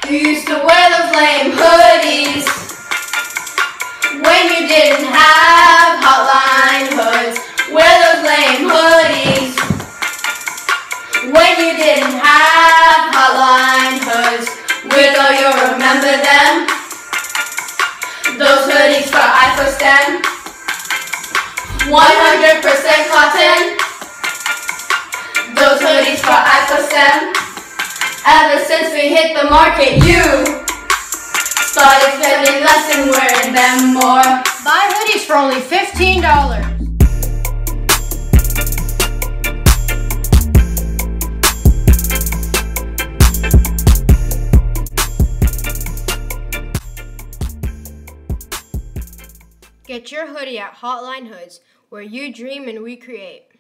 You used to wear those lame hoodies when you didn't have Hotline hoods. Wear those lame hoodies when you didn't have Hotline hoods. Widow, you'll remember them. Those hoodies for IFOSTEM, 100% cotton. Those hoodies for IFOSTEM. Ever since we hit the market, you started spending less and wearing them more. Buy hoodies for only $15. Get your hoodie at Hotline Hoods, where you dream and we create.